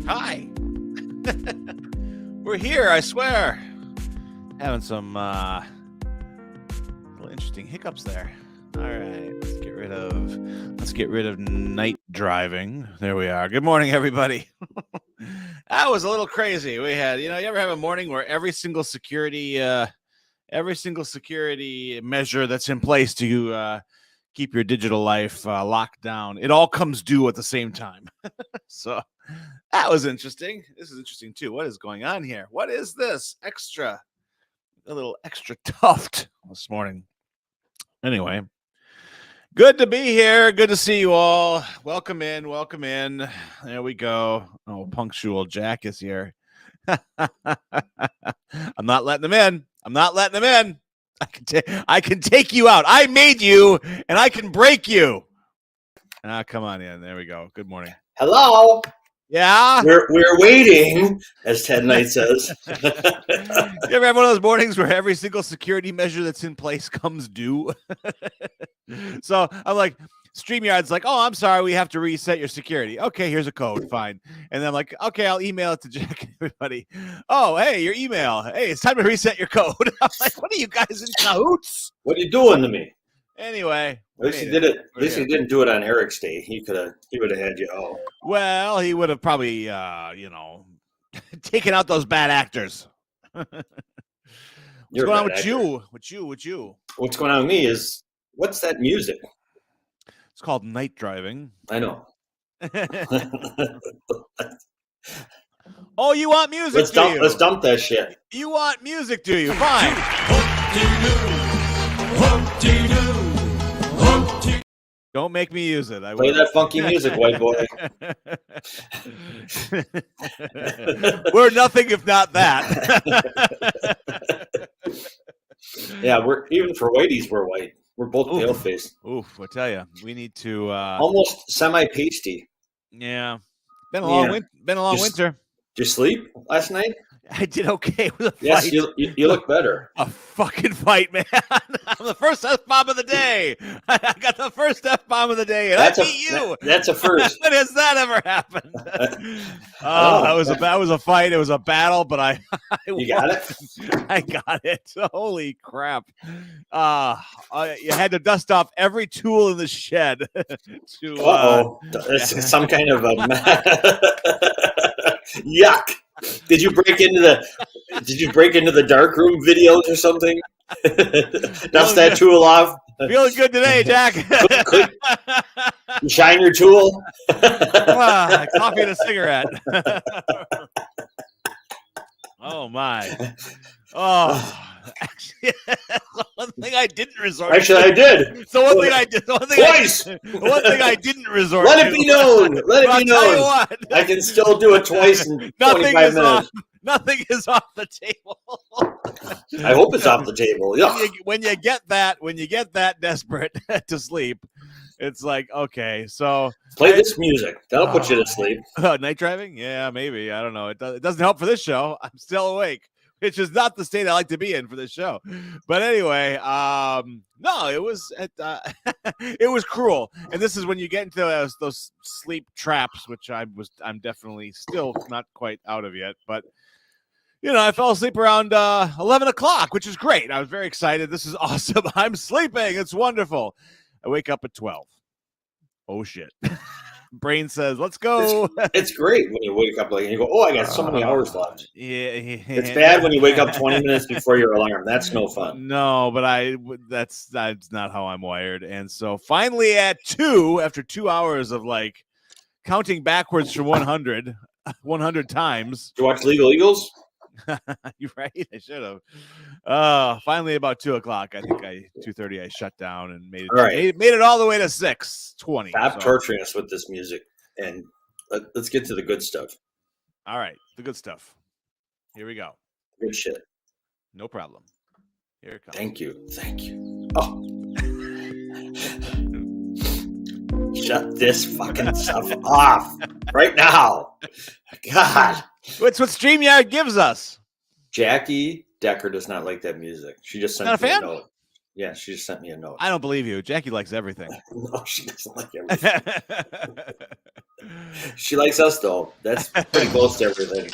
Hi. We're here, I swear. Having some little interesting hiccups there. All right, let's get rid of night driving. There we are. Good morning, everybody. That was a little crazy. We had, you ever have a morning where every single security measure that's in place to keep your digital life locked down, it all comes due at the same time. So that was interesting. This is interesting too. What is going on here? What is this a little extra tuft this morning? Anyway, good to be here. Good to see you all. Welcome in. There we go. Oh, punctual Jack is here. I'm not letting him in. I can take you out. I made you, and I can break you. Come on in. There we go. Good morning. Hello. Yeah. We're waiting, as Ted Knight says. You ever have one of those mornings where every single security measure that's in place comes due? So I'm like, StreamYard's like, oh, I'm sorry, we have to reset your security. Okay, here's a code, fine. And then I'm like, okay, I'll email it to Jack and everybody. Oh, hey, your email. Hey, it's time to reset your code. I'm like, what are you guys in cahoots? What are you doing to me? Anyway. At least he did it. At least he didn't do it on Eric's day. He would have had you. Oh. Well, he would have probably, taken out those bad actors. What's going on with you? With you? What's going on with me is, what's that music? It's called night driving. I know. Oh, you want music? Let's dump that shit. You want music, do you? Fine. Don't make me use it. Play that funky music, white boy. We're nothing if not that. Yeah, even for whiteies, we're white. We're both pale faced. Oof, I tell you, we need to almost semi pasty. Yeah, been a long winter. Did you sleep last night? I did okay with a fight. Yes, you look better. A fucking fight, man. I'm the first F-bomb of the day. I got the first F-bomb of the day, and I beat you. That's a first. When has that ever happened? That was a fight. It was a battle, but you got it? I got it. Holy crap. You had to dust off every tool in the shed. It's some kind of a yuck. Did you break into the dark room videos or something? Dust that tool off. Feeling good today, Jack. Shine your tool. Coffee and a cigarette. Oh my. Oh, actually, the one thing I didn't resort to. Actually, I did. The one thing I did. Twice. The one thing I didn't resort to. Let it be known. I'll tell you what. I can still do it twice in 25 minutes. Nothing is off the table. I hope it's off the table. Yeah. When you get that desperate to sleep, it's like, okay, so play this music. That'll put you to sleep. Night driving? Yeah, maybe. I don't know. It doesn't help for this show. I'm still awake, which is not the state I like to be in for this show. But anyway, no, it was it was cruel. And this is when you get into those sleep traps, which I'm definitely still not quite out of yet, but. I fell asleep around 11 o'clock, which is great. I was very excited. This is awesome. I'm sleeping. It's wonderful. I wake up at 12. Oh, shit. Brain says, let's go. It's great when you wake up and you go, I got so many hours left. Yeah. It's bad when you wake up 20 minutes before your alarm. That's no fun. No, but that's not how I'm wired. And so finally at 2, after 2 hours of counting backwards from 100 times. Did you watch Legal Eagles? You're right. I should have. Finally, about 2 o'clock. I think 2:30. I shut down and made it. All right. Made it all the way to 6:20. Stop torturing us with this music, and let's get to the good stuff. All right, the good stuff. Here we go. Good shit. No problem. Here it comes. Thank you. Oh. Shut this fucking stuff off right now. God. It's what StreamYard gives us. Jackie Decker does not like that music. She just sent me a note. Yeah, she just sent me a note. I don't believe you. Jackie likes everything. No, she doesn't like everything. She likes us though. That's pretty close to everything.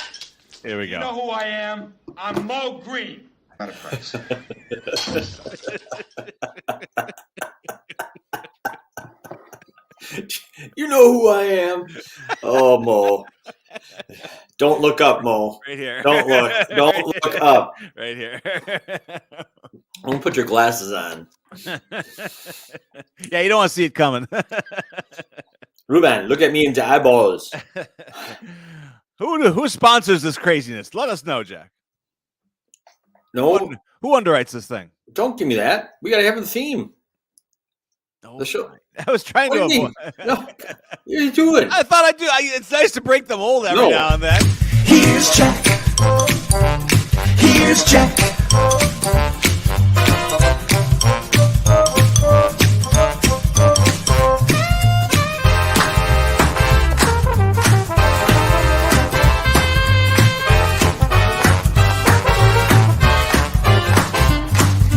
Here we go. You know who I am? I'm Mo Green. Not a price. You know who I am? Oh, Mo. Don't look up, Mo. Right here. Don't look. Don't look up. Right here. Don't put your glasses on. Yeah, you don't want to see it coming. Ruben, look at me into eyeballs. Who sponsors this craziness? Let us know, Jack. No, Who underwrites this thing? don't give me that. We gotta have a theme. No, The show. I was trying What to do you avoid. mean? No, you're doing. I thought I'd do. It's nice to break the mold every No. now and then. Here's Jack. Here's Jack.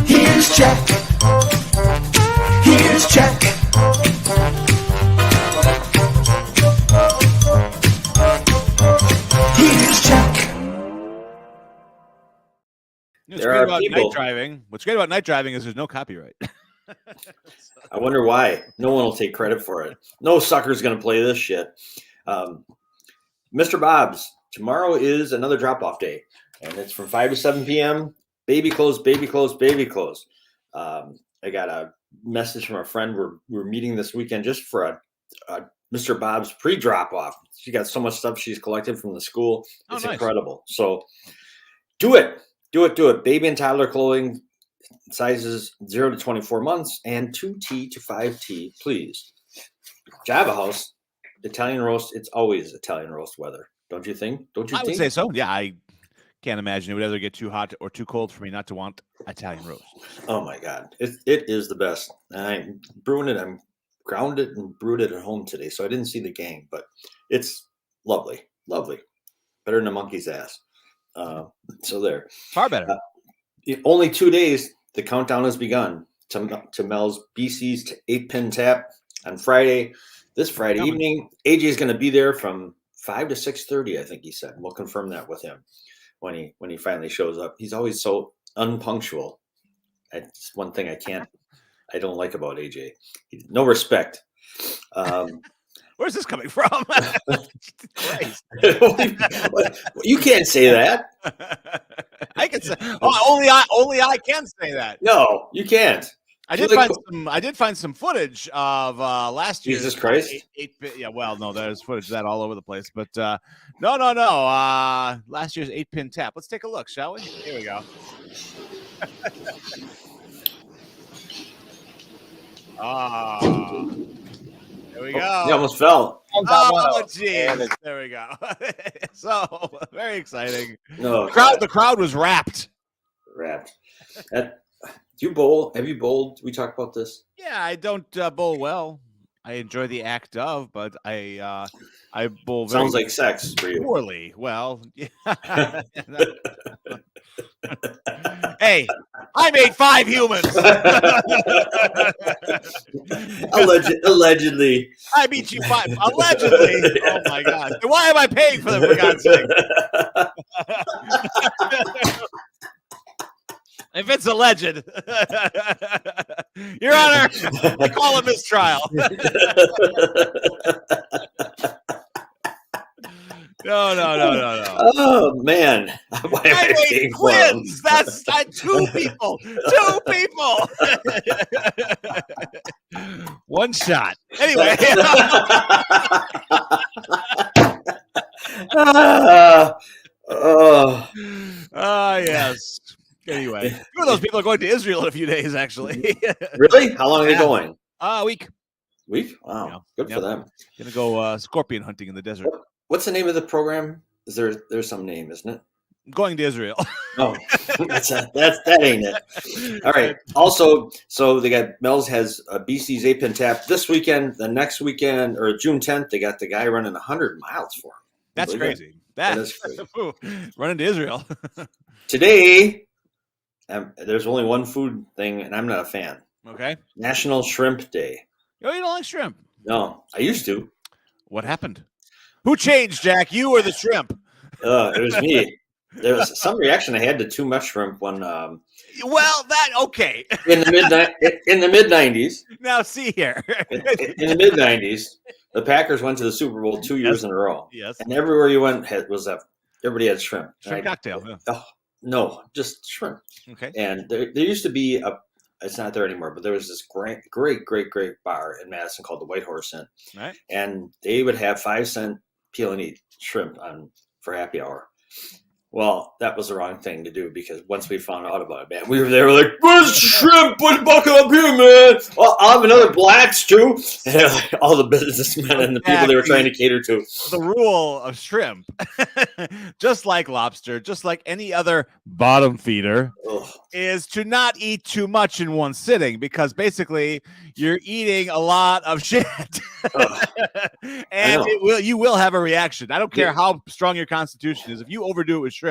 Here's Jack. Here's Jack. Here's Jack. What's There great are about people- night driving? What's great about night driving is there's no copyright. I wonder why. No one will take credit for it. No sucker's gonna play this shit. Mr. Bob's, tomorrow is another drop-off day, and it's from 5 to 7 p.m. Baby clothes, baby clothes, baby clothes. I got a message from a friend. We're meeting this weekend just for a Mr. Bob's pre-drop-off. She got so much stuff she's collected from the school. Oh, It's nice. incredible. So do it. Do it. Baby and toddler clothing, sizes 0 to 24 months and 2T to 5T, please. Java House, Italian roast. It's always Italian roast weather, don't you think? Don't you I would think? say so. Yeah, I can't imagine it would ever get too hot or too cold for me not to want Italian roast. Oh my God, it is the best. And I'm brewing it. I'm ground it and brewed it at home today, so I didn't see the gang, but it's lovely, lovely, better than a monkey's ass. So there. Far better. Only 2 days. The countdown has begun to Mel's BC's 8-pin tap on Friday. This Friday evening, AJ is going to be there from 5 to 6:30. I think he said. We'll confirm that with him when he finally shows up. He's always so unpunctual. That's one thing I don't like about AJ. No respect. Where's this coming from? Christ. You can't say that. I can say only I can say that. No, you can't. I Feel did like- find some footage of last year. Jesus Christ. Yeah, well, no, there's footage of that all over the place. But no. Last year's 8-pin tap. Let's take a look, shall we? Here we go. There we go. He almost fell. Oh, geez. There we go. So very exciting. No, The crowd was rapt. wrapped. Do you bowl? Have you bowled? We talked about this. Yeah, I don't bowl well. I enjoy the act of, but I bowl very Sounds like sex for you. poorly. Well, yeah. Hey, I made 5 humans. Allegedly. I beat you 5. Allegedly. Oh my God. Why am I paying for them, for God's sake? If it's alleged, Your Honor, I call a mistrial. No. Oh man! Why am I I made paying for them? twins. That's 2 people. 2 people. One shot. Anyway. Yes. Anyway, 2 of those people are going to Israel in a few days, actually. Really? How long are they going? A week. Week? Wow, Yeah. good Yep. for them. Gonna go scorpion hunting in the desert. What's the name of the program? There's some name, isn't it? Going to Israel. Oh, that ain't it. All right. Also, so they got Mel's has a BC's 8-pin tap this weekend. The next weekend, or June 10th, they got the guy running 100 miles for him. That's Believe it? crazy. That is crazy. Running to Israel. Today, there's only one food thing, and I'm not a fan. Okay. National Shrimp Day. Oh, you don't like shrimp? No, I used to. What happened? Who changed, Jack? You or the shrimp? It was me. There was some reaction I had to too much shrimp when Well, okay. in the mid '90s. Now see here. In the mid '90s, the Packers went to the Super Bowl 2 years in a row. Yes. And everywhere you went everybody had shrimp. Shrimp cocktail. Yeah. Oh, no, just shrimp. Okay. And there used to be it's not there anymore, but there was this great bar in Madison called the White Horse Inn. Right. And they would have 5-cent peel and eat shrimp for happy hour. Well, that was the wrong thing to do because once we found out about it, man, we were there, we're like, where's the shrimp? Put the bucket up here, man. Well, I'll have another black stew. And all the businessmen and the people they were trying to cater to. The rule of shrimp, just like lobster, just like any other bottom feeder, is to not eat too much in one sitting because basically you're eating a lot of shit. And you will have a reaction. I don't care how strong your constitution is. If you overdo it with shrimp,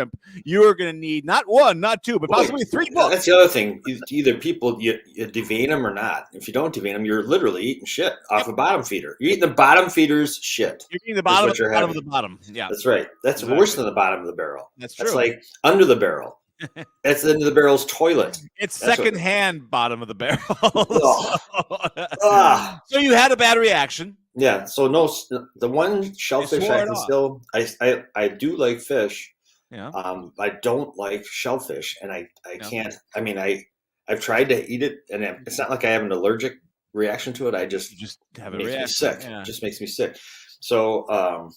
you are going to need not one, not two, but possibly 3 books. That's the other thing. Either people, you devein them or not. If you don't devein them, you're literally eating shit off a bottom feeder. You're eating the bottom feeder's shit. You're eating the bottom of the bottom. Yeah. That's right. That's worse than the bottom of the barrel. That's true. That's like under the barrel. That's the end of the barrel's toilet. It's secondhand bottom of the barrel. So you had a bad reaction. Yeah. So no, the one shellfish I can still, I do like fish. Yeah. I don't like shellfish, and I can't. I mean, I've tried to eat it, and it's not like I have an allergic reaction to it. I just have a reaction. reaction. Me sick. Yeah. It just makes me sick. So I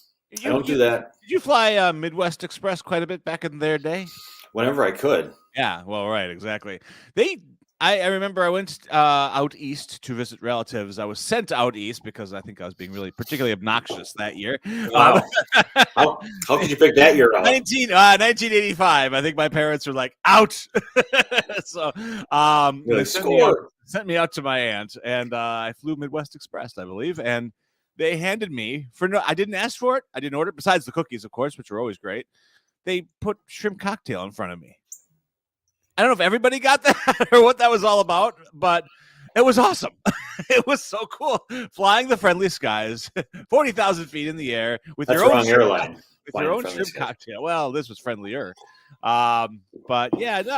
don't do that. Did you fly Midwest Express quite a bit back in their day? Whenever I could. Yeah. Well, right. Exactly. I remember I went out east to visit relatives. I was sent out east because I think I was being really particularly obnoxious that year. Wow. How could you pick that year out? 1985. I think my parents were like, out. So they sent me out to my aunt, and I flew Midwest Express, I believe. And they handed me, I didn't ask for it. I didn't order it, besides the cookies, of course, which were always great. They put shrimp cocktail in front of me. I don't know if everybody got that or what that was all about, but it was awesome. It was so cool. Flying the friendly skies, 40,000 feet in the air with your own airline. With your own shrimp cocktail. Well, this was friendlier. But yeah, no,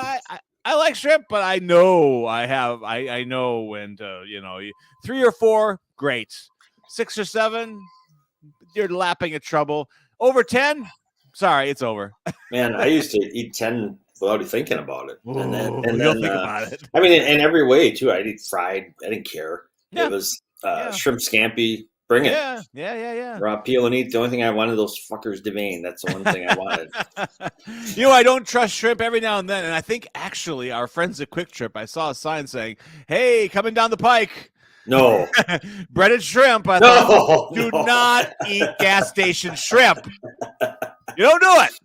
I like shrimp, but I know I know when to, 3 or 4, great. 6 or 7, you're lapping at trouble. Over 10, sorry, it's over. Man, I used to eat 10 without thinking about it. And then think about it. I mean, in every way, too. I'd eat fried. I didn't care. Yeah. It was shrimp scampi. Bring it. Yeah. Raw peel and eat. The only thing I wanted those fuckers devein. That's the one thing I wanted. I don't trust shrimp every now and then. And I think, actually, our friends at Quick Trip, I saw a sign saying, hey, coming down the pike. No. Breaded shrimp. I thought, do not eat gas station shrimp. You don't do it.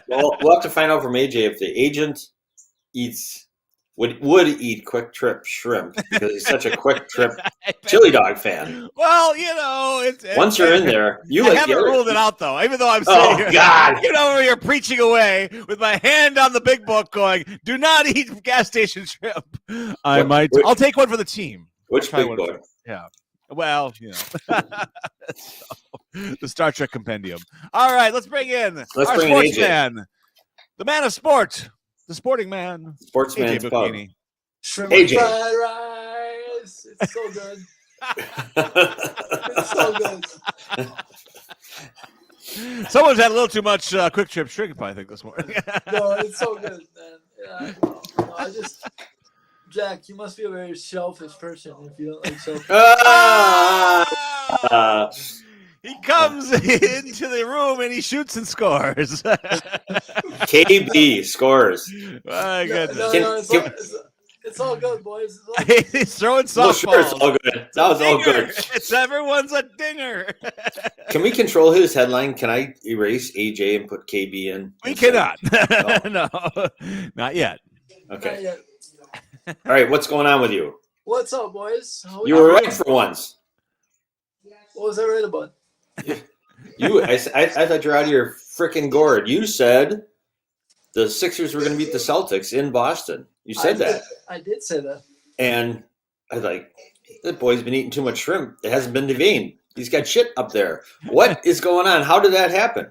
Well, we'll have to find out from AJ if the agent would eat Quick Trip shrimp because he's such a Quick Trip chili dog fan. Well, once you're in there, I haven't ruled it out though. Even though I'm saying, oh God, you're preaching away with my hand on the big book, going, "Do not eat gas station shrimp." I'll take one for the team. Which big book? Yeah. Well, the Star Trek Compendium. All right, let's bring in our sportsman, the man of sport, the sporting man, Sportsman's Pub. Shrimp AJ. fried rice. It's so good. It's so good. Someone's had a little too much Quick Trip shrimp, I think, this morning. No, it's so good, man. Yeah, Jack, you must be a very selfish person if you don't like shellfish. He comes into the room and he shoots and scores. KB scores. My goodness. It's all good, boys. He's throwing softballs. Well, sure, it's all good. That was all good. Everyone's a dinger. Can we control his headline? Can I erase AJ and put KB in? We cannot. No, not yet. Okay. Not yet. All right, what's going on with you? What's up, boys? You were right for once. What was I right about? I thought you were out of your freaking gourd. You said the Sixers were going to beat the Celtics in Boston. You said that. I did say that. And I was like, that boy's been eating too much shrimp. It hasn't been deveined. He's got shit up there. What is going on? How did that happen?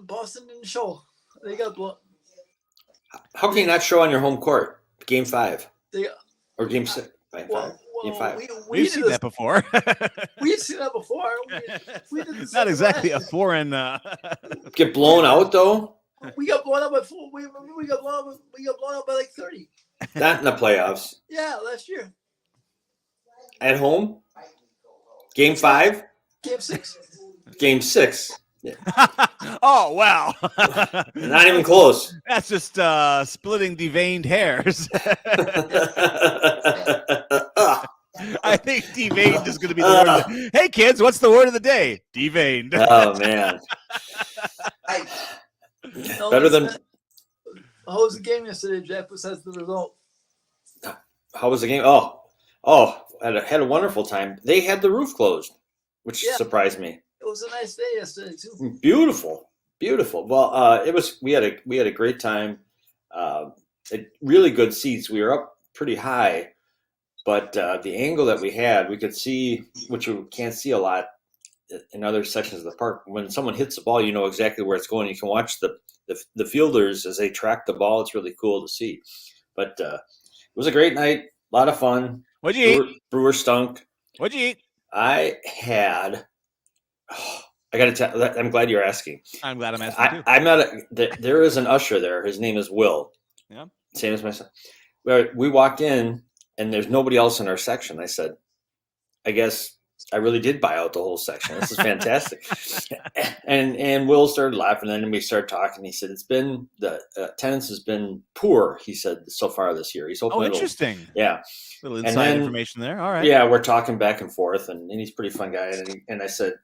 Boston didn't show. They got blown. How can you not show on your home court? Game 5 They or game 6? Game 5. We've seen that before. We've seen that before. We did Not exactly a foreign. Get blown out though. We got blown out by 4. We got blown out. We got blown out by like 30. Not in the playoffs. Yeah, last year. At home. Game 5. Game 6. Game 6. Yeah. Oh wow! Not even close. That's just splitting deveined hairs. I think deveined is going to be the word. Hey kids, what's the word of the day? Deveined. Oh man. Better than. How was the game yesterday, Jeff? Besides the result. How was the game? Had a wonderful time. They had the roof closed, which surprised me. It was a nice day yesterday too. Beautiful. Well, it was. We had a great time. Really good seats. We were up pretty high, but the angle that we had, we could see, which you can't see a lot in other sections of the park. When someone hits the ball, you know exactly where it's going. You can watch the fielders as they track the ball. It's really cool to see. But it was a great night. A lot of fun. What'd you eat? Brewer stunk. What'd you eat? I had. I got to tell. I'm glad you're asking. I'm glad I'm asking too. I'm not. There is an usher there. His name is Will. Yeah. Same as my son. We walked in and there's nobody else in our section. I said, I guess I really did buy out the whole section. This is fantastic. and Will started laughing, and then we started talking. He said, it's been the attendance has been poor. He said so far this year. He's hoping. Oh, interesting. Yeah. Little inside information there. All right. Yeah, we're talking back and forth, and he's a pretty fun guy. And I said,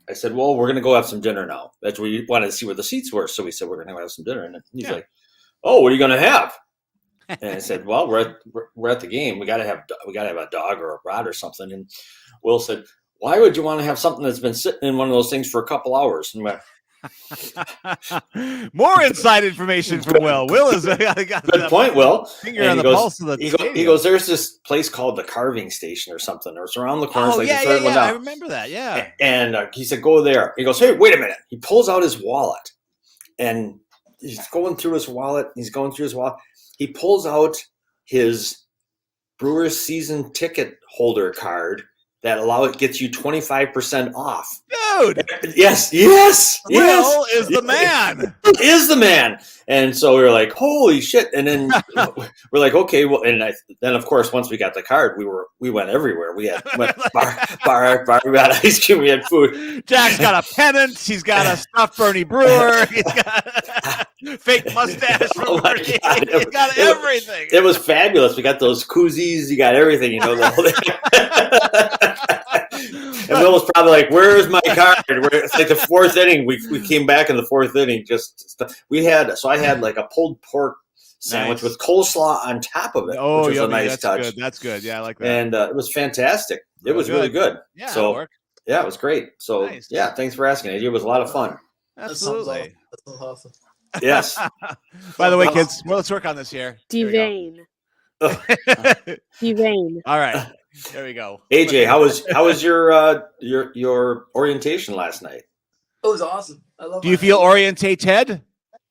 I said, well, we're going to go have some dinner now. That's where we wanted to see where the seats were. So we said, we're going to go have some dinner. And he's like, oh, what are you going to have? And I said, well, we're at the game. We got to have a dog or a rat or something. And Will said, why would you want to have something that's been sitting in one of those things for a couple hours? And more inside information from Will. Will is good point, Will. Finger on the pulse of the stadium. He goes, there's this place called the Carving Station or something, or it's around the corner. Oh, yeah. I remember that. Yeah. And he said, go there. He goes, hey, wait a minute. He pulls out his wallet, and he's going through his wallet. He pulls out his Brewers season ticket holder card that gets you 25% off. Dude. Yes. Will is the man. Is the man. And so we were like, holy shit. And then we're like, okay, well, and then of course, once we got the card, we went everywhere. We went bar, we had ice cream, we had food. Jack's got a pennant. He's got a stuffed Bernie Brewer. He's got a fake mustache from Bernie. He's got everything. It was fabulous. We got those koozies. You got everything, the whole thing. And Will was probably like, where's my card? It's like the fourth inning. We came back in the fourth inning. I had like a pulled pork sandwich with coleslaw on top of it. Oh, which was a nice touch. Good. That's good. Yeah, I like that. And it was fantastic. It was really good. Yeah, so yeah, it was great. So nice. Yeah, thanks for asking. It was a lot of fun. Absolutely. That's awesome. Yes. By the way, kids, let's work on this here. Devain. Devain. All right. There we go. AJ, how was your orientation last night? It was awesome. I love. Do you feel orientated?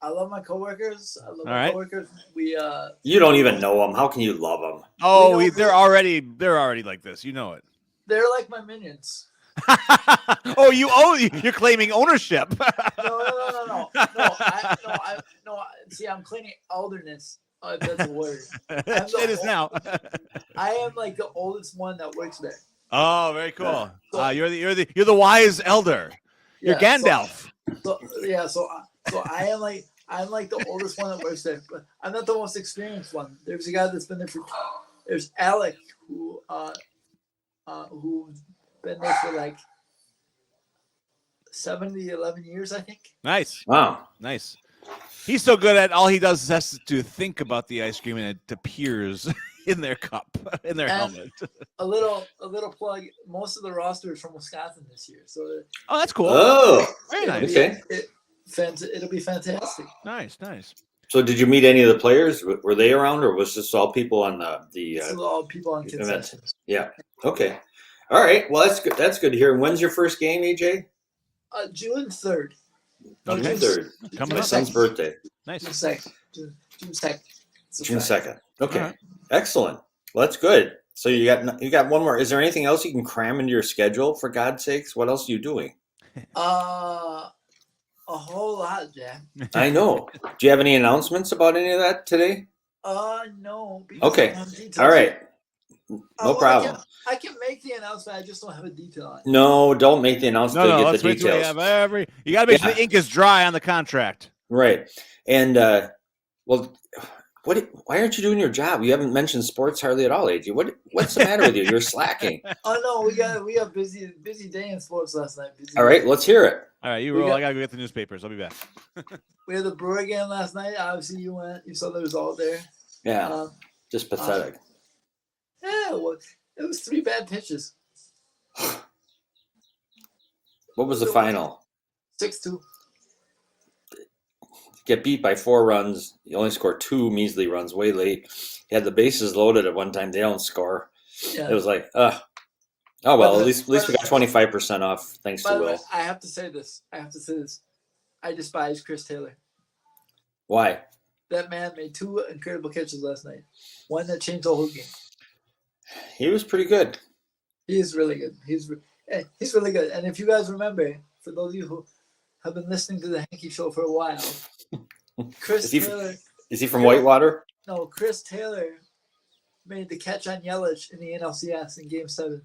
I love my coworkers. Right. Coworkers. You don't even know them. How can you love them? Oh, they're already like this. You know it. They're like my minions. Oh, you're claiming ownership. No. See, I'm claiming elderness. That's a word. It is now. I am like the oldest one that works there. Oh, very cool. You're the wise elder. You're Gandalf. So I'm like the oldest one that works there, but I'm not the most experienced one. There's a guy that's been there there's Alec who's been there for like 11 years, I think. Nice. Wow. Nice. He's so good at all he does is has to think about the ice cream and it appears in their cup, in their helmet. A little plug. Most of the roster is from Wisconsin this year, so that's cool. Oh, very nice. Okay. It'll be fantastic. Nice. So did you meet any of the players? Were they around, or was this all people on the It's all people on event? concessions. Yeah. Okay. All right. Well, that's good. That's good to hear. And when's your first game, AJ? June 3rd. No, June June 3rd. Coming My up. son's birthday. Nice. June 2nd. June 2nd. It's a June Friday. 2nd. Okay. All right. Excellent. Well, that's good. So you got one more. Is there anything else you can cram into your schedule, for God's sakes? What else are you doing? A whole lot, Jack. I know. Do you have any announcements about any of that today? No. because I Okay. don't have details All right. yet. No Well, problem. I can make the announcement. I just don't have a detail on it. No, don't make the announcement No, till you let's get the wait till we details. have you got to make sure Yeah. the ink is dry on the contract. Right. And well, why aren't you doing your job? You haven't mentioned sports hardly at all, AJ. What's the matter with you? You're slacking. Oh no, we got busy day in sports last night. All right, let's hear it. All right, you We roll. got- I got to go get the newspapers. I'll be back. We had the Brewer game last night. Obviously, you went. You saw the result there. Yeah, just pathetic. Yeah, it was 3 bad pitches. What was the final? 6-2. Get beat by 4 runs. You only score 2 measly runs way late. You had the bases loaded at one time. They don't score. Yeah. It was like, oh well. But At least we got 25% off thanks By to the way, Will. I have to say this. I despise Chris Taylor. Why? That man made 2 incredible catches last night. One that changed the whole game. He was pretty good. He is really good. He's really good. And if you guys remember, for those of you who have been listening to the Henke show for a while, Chris Taylor. Is he from Whitewater? No, Chris Taylor made the catch on Yelich in the NLCS in Game 7.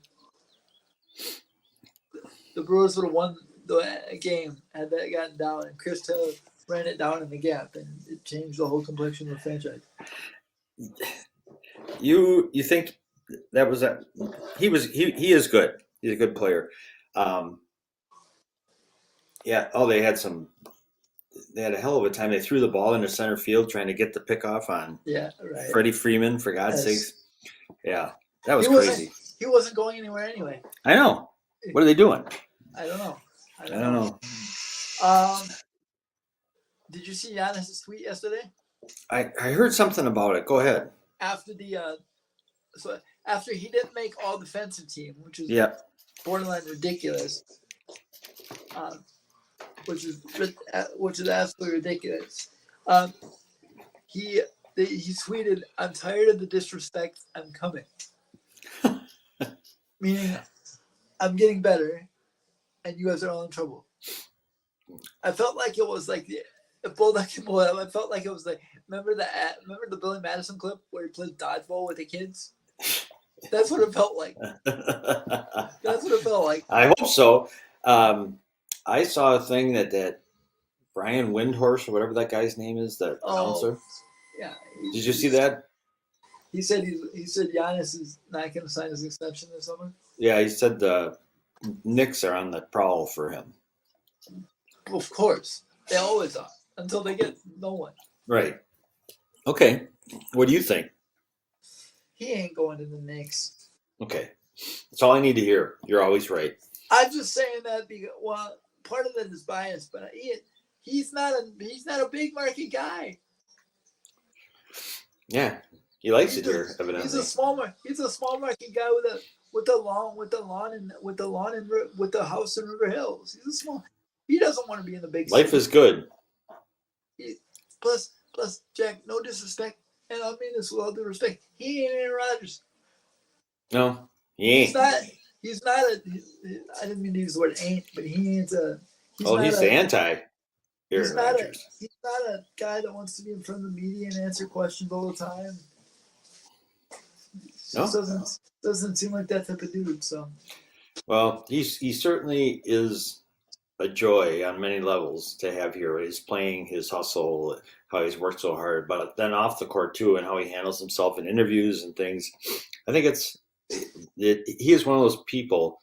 The Brewers would have won the game had that gotten down, and Chris Taylor ran it down in the gap, and it changed the whole complexion of the franchise. You think that was that? He is good. He's a good player. Yeah. Oh, they had a hell of a time. They threw the ball into center field trying to get the pickoff on Yeah, right. Freddie Freeman, for God's Yes. sakes. Yeah, that was He wasn't- crazy. He wasn't going anywhere anyway. I know. What are they doing? I don't know. I don't know. Did you see Giannis' tweet yesterday? I heard something about it. Go ahead. After he didn't make all defensive team, which is Yeah. borderline ridiculous, which is absolutely ridiculous. He tweeted, "I'm tired of the disrespect. I'm coming," meaning I'm getting better, and you guys are all in trouble. I felt like it was like I felt like it was like remember the Billy Madison clip where he plays dodgeball with the kids. That's what it felt like. That's what it felt like. I hope so. I saw a thing that Brian Windhorst or whatever that guy's name is, the announcer. Yeah. Did you see that? He said Giannis is not going to sign his extension this summer. Yeah, he said the Knicks are on the prowl for him. Of course, they always are until they get no one. Right. Okay. What do you think? He ain't going to the Knicks. Okay. That's all I need to hear. You're always right. I'm just saying that because part of that is bias, but he's not a big market guy. Yeah. He likes it He's here, evidently. He's a small market guy with the lawn and with the house in River Hills. He doesn't want to be in the big Life city. is good. Plus, Jack, no disrespect, and I mean this with all due respect. He ain't Aaron Rodgers. No, he ain't. He's not a. I didn't mean to use the word "ain't," but he ain't a. He's the anti He's Aaron not Rodgers. he's not a guy that wants to be in front of the media and answer questions all the time. No. Doesn't seem like that type of dude. So. Well, he certainly is a joy on many levels to have here. He's playing his hustle, how he's worked so hard, but then off the court too, and how he handles himself in interviews and things. I think he is one of those people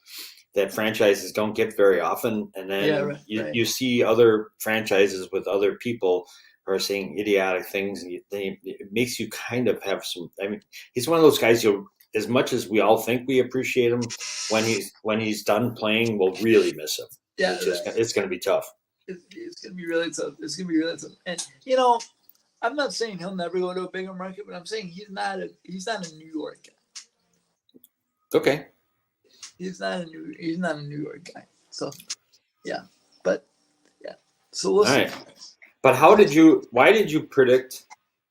that franchises don't get very often, and then you see other franchises with other people who are saying idiotic things, and it makes you kind of have some. I mean, he's one of those guys as much as we all think we appreciate him, when he's done playing, we'll really miss him. Yeah, it's going to be tough. It's going to be really tough. And I'm not saying he'll never go to a bigger market, but I'm saying he's not a New York guy. Okay. He's not a New York guy. So yeah, but yeah. So we'll All see. right. But why did you predict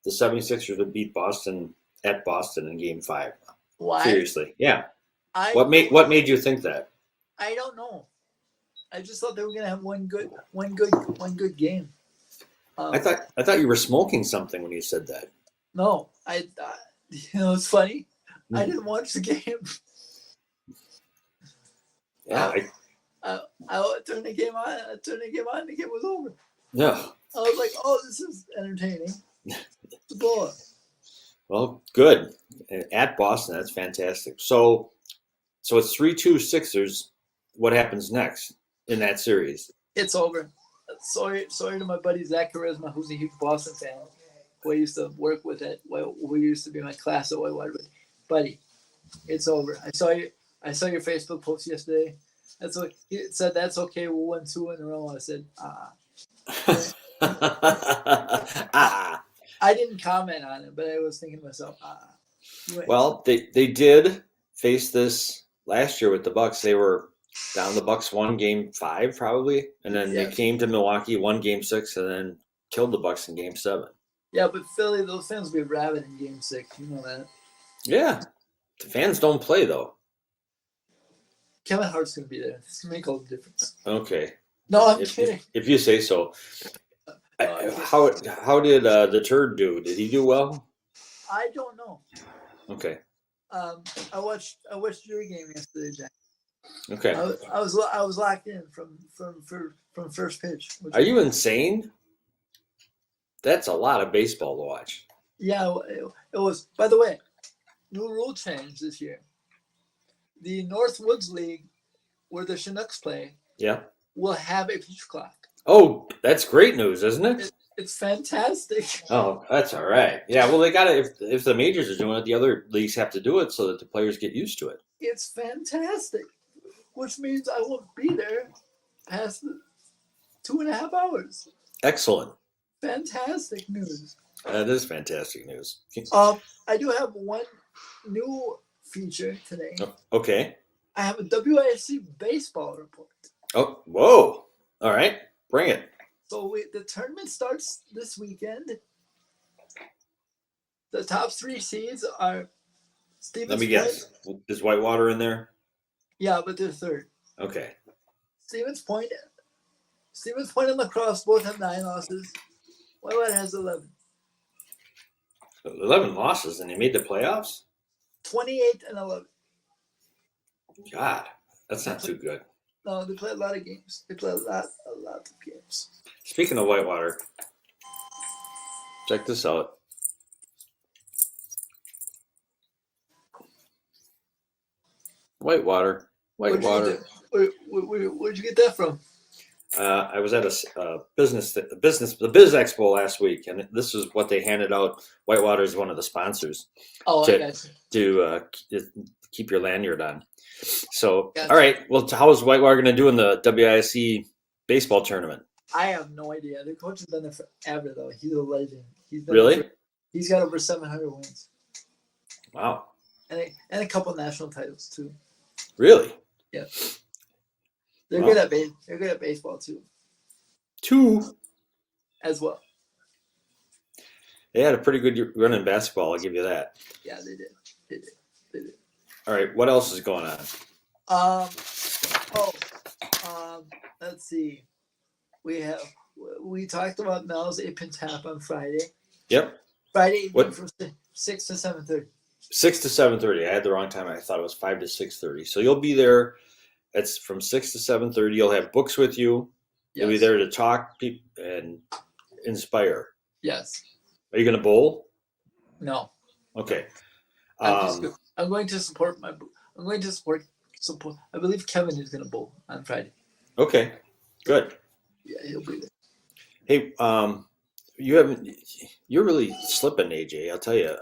the 76ers would beat Boston at Boston in game 5? Why? Seriously. Yeah. I What made you think that? I don't know. I just thought they were gonna have one good game. I thought you were smoking something when you said that. No, it's funny. I didn't watch the game. Yeah. I turned the game on. The game was over. Yeah. I was like, "Oh, this is entertaining." It's a blowout. Well, good. At Boston, that's fantastic. So it's 3-2 Sixers. What happens next in that series? It's over. Sorry to my buddy Zach Charisma, who's a huge Boston fan, who I used to work with who used to be in my class at Whitewater. Buddy, it's over. I saw your Facebook post yesterday. It said that's okay. We'll win 2 in a row. I said, I didn't comment on it, but I was thinking to myself, Well, they did face this last year with the Bucks. They were down. The Bucks won game 5 probably, and then they came to Milwaukee, won game 6, and then killed the Bucks in game 7. Yeah, but Philly, those fans will be rabid in game 6. You know that. Yeah, the fans don't play though. Kevin Hart's gonna be there. It's gonna make all the difference. Okay. No, I'm kidding. If you say so. How did the turd do? Did he do well? I don't know. Okay. I watched your game yesterday, Jack. Okay. I was locked in from first pitch. Are you insane? That's a lot of baseball to watch. Yeah, it was. By the way, new rule change this year. The Northwoods League, where the Chinooks play, will have a pitch clock. Oh, that's great news, isn't it? It's fantastic. Oh, that's all right. Yeah, well, they got to, if the majors are doing it, the other leagues have to do it so that the players get used to it. It's fantastic, which means I won't be there past the 2.5 hours. Excellent. Fantastic news. That is fantastic news. I do have one new feature today. Okay. I have a WISC baseball report. Oh, whoa. All right. Bring it. So the tournament starts this weekend. The top 3 seeds are Stevens Let me Point. guess. Is Whitewater in there? Yeah, but they're third. Okay. Stevens Point and Lacrosse both have 9 losses. Whitewater has 11. 11 losses, and they made the playoffs? 28 and 11. God, that's not too good. No, they play a lot of games. They play a lot of games. Speaking of Whitewater, check this out. Whitewater. Where'd you get that from? I was at a the Biz Expo last week, and this is what they handed out. Whitewater is one of the sponsors. Oh, I got you. To keep your lanyard on. So, Gotcha. All right. Well, how is Whitewater going to do in the WISC baseball tournament? I have no idea. The coach has been there forever, though. He's a legend. Really? He's got over 700 wins. Wow. And a couple national titles too. Really? Yeah. They're good at baseball too. 2. As well. They had a pretty good run in basketball. I'll give you that. Yeah, they did. All right. What else is going on? Let's see. We talked about Mel's 8-pin tap on Friday. Yep. Friday evening What? from 6 to 7:30. 6 to 7:30. I had the wrong time. I thought it was 5 to 6:30. So you'll be there. It's from 6 to 7:30. You'll have books with you. Yes. You'll be there to talk and inspire. Yes. Are you going to bowl? No. Okay. I'm going to support support. I believe Kevin is going to bowl on Friday. Okay. Good. Yeah, he'll be there. Hey, you're really slipping, AJ. I'll tell you.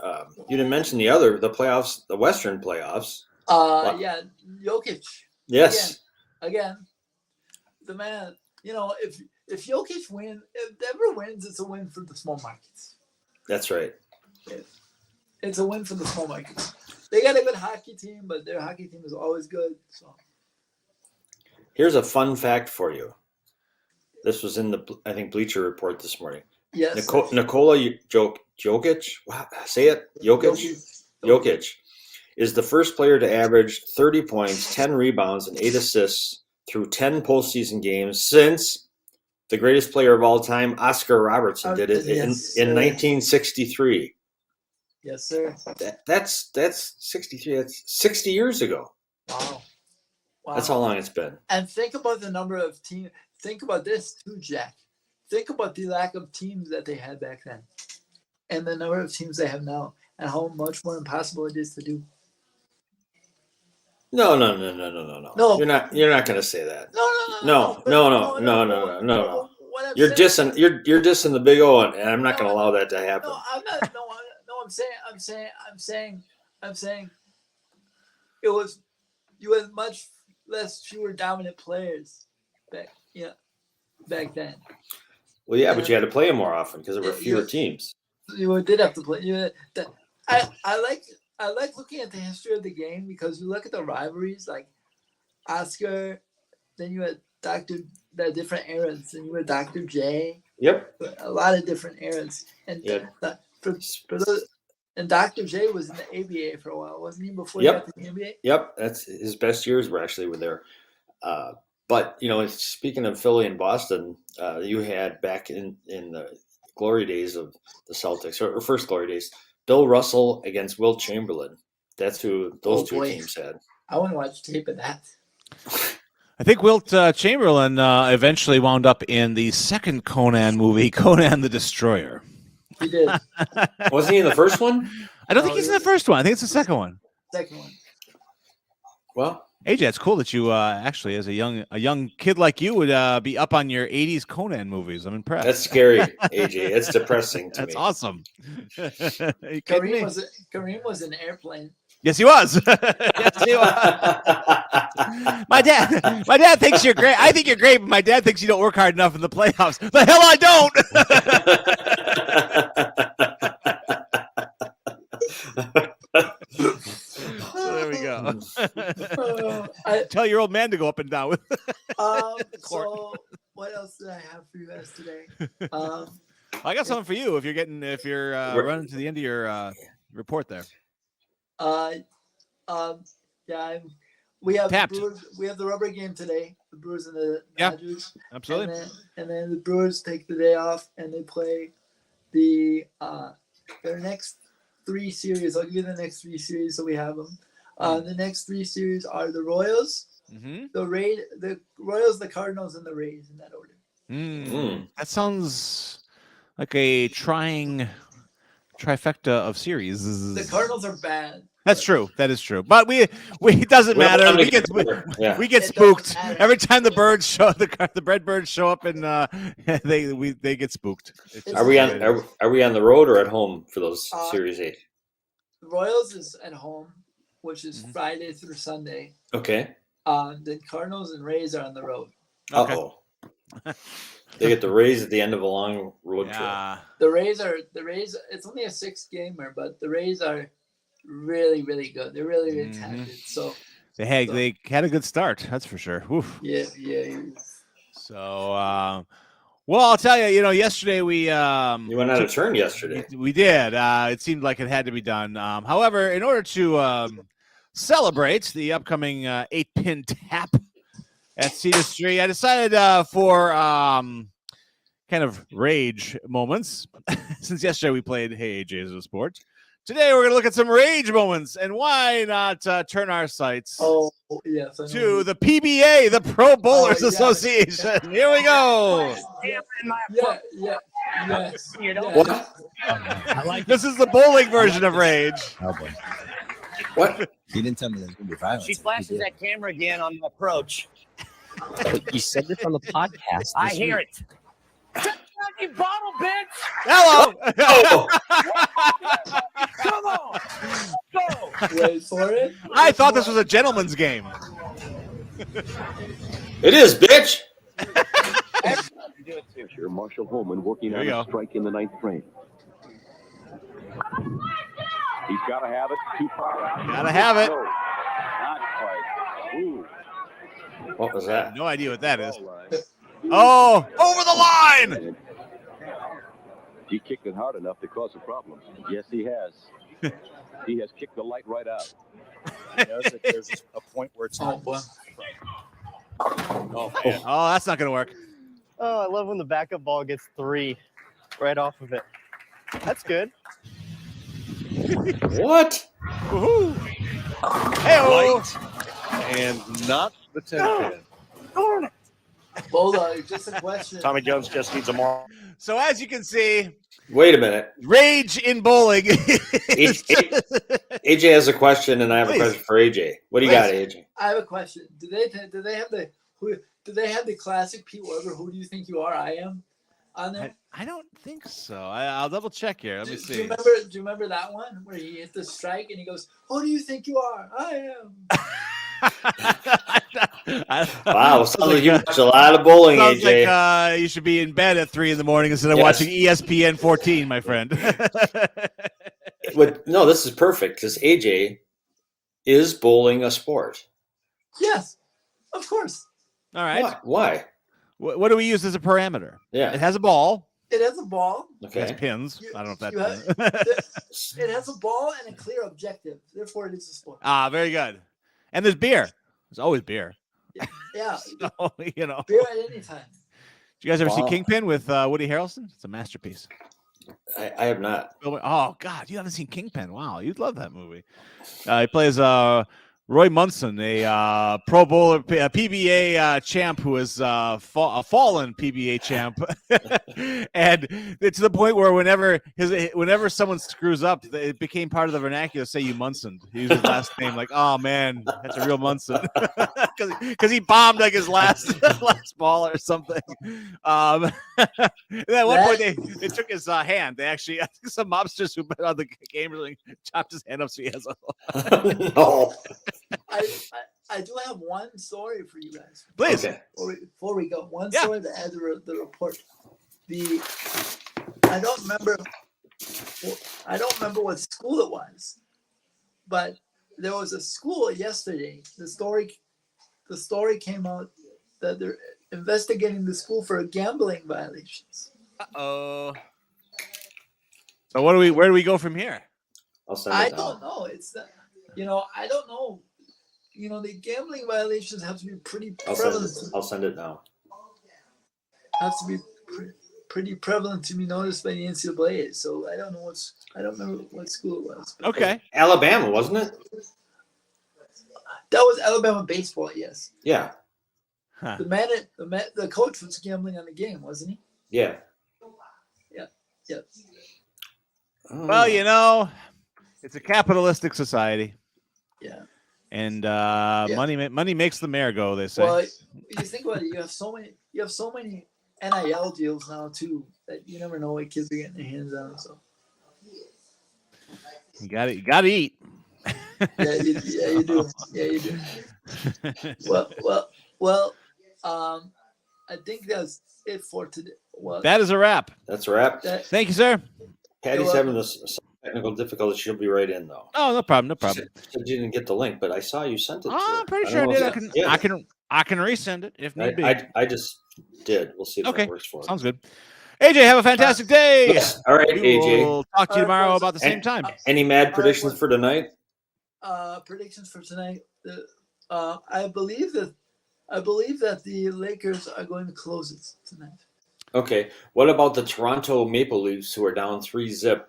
You didn't mention the playoffs, the Western playoffs. Yeah, Jokic. Yes. Again, the man. If Jokic if ever wins, it's a win for the small markets. That's right. It's a win for the small markets. They got a good hockey team, but their hockey team is always good. So Here's a fun fact for you. This was in the, I think, Bleacher Report this morning. yes, Nikola Jokic, wow, say it, Jokic is the first player to average 30 points, 10 rebounds, and 8 assists through 10 postseason games since the greatest player of all time, Oscar Robertson, did it in 1963. Yes, sir. That's 63. That's 60 years ago. Wow. That's how long it's been. And think about the number of teams. Think about this too, Jack. Think about the lack of teams that they had back then, and the number of teams they have now, and how much more impossible it is to do. No. You're not going to say that. No. You're dissing the Big O, and I'm not going to allow that to happen. No, I'm not. No, I'm saying. It was you had much fewer dominant players back then. Well, yeah, but you had to play them more often because there were fewer teams. You did have to play. I like looking at the history of the game because you look at the rivalries like Oscar, then you had the different eras, and you had Dr. J. Yep. A lot of different eras, and and Dr. J was in the ABA for a while, wasn't he? Before he got to the NBA. Yep, that's his best years were there. But speaking of Philly and Boston, you had back in the glory days of the Celtics, or first glory days, Bill Russell against Wilt Chamberlain. That's who those two teams had. I want to watch tape of that. I think Wilt Chamberlain eventually wound up in the second Conan movie, Conan the Destroyer. He did. Wasn't he in the first one? I don't think he's in the first one. I think it's the second one. Well, AJ, it's cool that you actually, as a young kid like you, would be up on your 80s Conan movies. I'm impressed. That's scary, AJ. It's depressing to me. That's awesome. Kareem was in Airplane. Yes, he was. Yes, he was. My dad thinks you're great. I think you're great, but my dad thinks you don't work hard enough in the playoffs. The hell I don't. So there we go. Tell your old man to go up and down with. So what else did I have for you guys today? I got something for you if you're running to the end of your report there. We have the Brewers, we have the rubber game today. The Brewers and the Dodgers. Absolutely. And then the Brewers take the day off and they play their next 3 series. I'll give you the next 3 series so we have them. The next 3 series are the Royals, the Royals, the Cardinals, and the Rays in that order. That sounds like a trying trifecta of series. The Cardinals are bad. That's true. That is true. But we it doesn't matter. We get spooked every time the birds show the red birds show up and they get spooked. Are we on the road or at home for those Series 8? The Royals is at home, which is Friday through Sunday. Okay. The Cardinals and Rays are on the road. Okay. They get the Rays at the end of a long road trip. The Rays. It's only a 6-gamer, but the Rays are really, really good. They're really, really talented. So they had a good start. That's for sure. Oof. Yeah. So, well, I'll tell you. Yesterday we you went out of turn yesterday. We did. It seemed like it had to be done. However, in order to celebrate the upcoming 8-pin tap at Cedar Street, I decided for kind of rage moments. Since yesterday we played Hey AJ as a Sport. Today we're going to look at some rage moments, and why not turn our sights to the PBA, the Pro Bowlers Association. Here we go. Yes. This is the bowling version of rage. Oh boy. What? He didn't tell me there's going to be violence. She flashes that camera again on the approach. You said this on the podcast. I hear it. You bottle, bitch! Hello! Come on! Go! Wait for it. I thought this was a gentleman's game. It is, bitch! Marshall Holman working on a strike in the 9th frame. He's got to have it. Too far out. Gotta have it. No, not quite. Ooh. What was that? No idea what that is. Oh, over the line. He kicked it hard enough to cause a problem. Yes, he has. He has kicked the light right out. He knows that there's a point where it's Oh boy. Oh, man. Oh, that's not gonna work. Oh, I love when the backup ball gets 3 right off of it. That's good. What? Woohoo! Hey, And not the 10-pin. Bulldog, just a question. Tommy Jones just needs a more. so as you can see, Wait a minute. rage in bowling. AJ has a question, and I have a Please. question for AJ. What do you got, AJ? I have a question. Do they have the classic Pete Weber? Who do you think you are? I am on there. I don't think so. I'll double check here. Let me Do see. you remember that one where he hit the strike and he goes, "Who do you think you are? I am." Wow, sounds like you watch a lot of bowling, Sounds AJ. like you should be in bed at 3 a.m. instead of Yes. watching ESPN 14, my friend. No, this is perfect because AJ is bowling a sport. Yes, of course. All right. Why? What do we use as a parameter? It Yeah. has a ball. It has a ball. It has Okay. pins. You- I don't know if you that's. It has a ball and a clear objective. Therefore, it is a sport. Very good. And there's beer. There's always beer. Yeah, So, beer at any time. Did you guys ever see Wow. Kingpin with Woody Harrelson? It's a masterpiece. I have not. Oh God, you haven't seen Kingpin? Wow, you'd love that movie. He plays Roy Munson, a Pro Bowler, a PBA champ who is a fallen PBA champ, and it's to the point where whenever someone screws up, it became part of the vernacular. Say you Munson, he used his last name. Like, oh man, that's a real Munson, because he bombed like his last ball or something. And at one point they took his hand. They actually, I think some mobsters who bet on the game really chopped his hand up so he has a. No. I do have one story for you guys. Please. Okay. Before we go, one Yeah. story to add to the report. I don't remember what school it was, but there was a school yesterday. The story came out that they're investigating the school for gambling violations. Uh-oh. So where do we go from here? I'll send I it don't down. know. It's not, I don't know. The gambling violations have to be pretty prevalent. I'll send it now. Have to be pretty prevalent to be noticed by the NCAA. So I don't remember what school it was. but Okay. Alabama, wasn't it? that was Alabama baseball. Yes, Yeah. Huh. the coach was gambling on the game, wasn't he? Yeah. Yeah. Well, it's a capitalistic society, Yeah. and money makes the mayor go. They say. Well, you think about it. You have so many NIL deals now too that you never know what kids are getting their hands on. So you got to eat. yeah, you do. Yeah, you do. Well. I think that's it for today. Well, That is a wrap. That's a wrap. Thank you, sir. Patty's You're having some technical difficulties. She'll be right in, though. Oh, no problem. No problem. She said you didn't get the link, but I saw you sent it. to Oh, her. I'm pretty I sure I don't did. know I if can, that- yeah. I can resend it if need be. I just did. We'll see if Okay. that works for her. Sounds good. AJ, have a fantastic day. Yes. All right, We AJ. will talk to you All right, tomorrow boys. about the same time. Any mad predictions for tonight? Predictions for tonight. I believe that the Lakers are going to close it tonight. Okay. What about the Toronto Maple Leafs, who are down 3-0